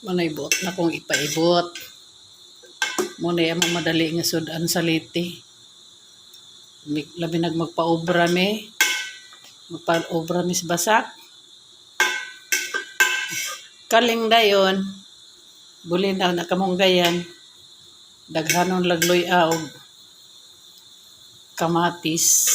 Manaibot na kong ipaibot. Muna yung madali nga sudan sa liti. Labi magpa-obra me. Magpa-obra mis basak. Kaling dayon. Bulin na nakamunggayan. Daghanon lagloy aog. Kamatis.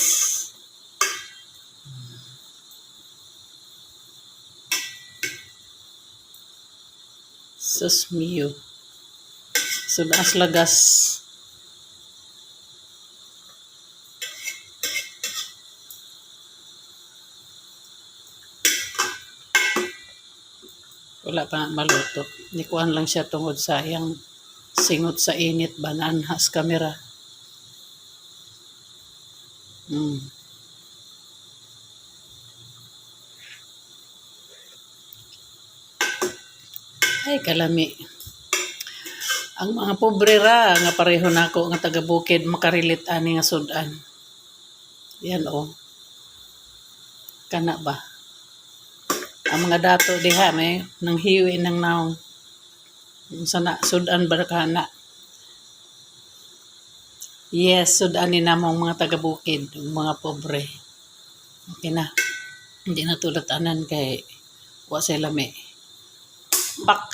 Sus mio. Sudas lagas. Wala pa maluto. Nikuan lang siya tungod sa yang singot sa init bananhas kamera. Ay kalami. Ang mga pobre ra nga pareho nako nga taga bukid makarilit ani nga sudan. Yan Kana ba? Ang mga dato diha may nang hiwi nang naong. Sana sudan ba kana? Yes, sudan ni namong mga taga bukid, mga pobre. Okay na. Hindi na tulad anan kay wa sila may. Pak.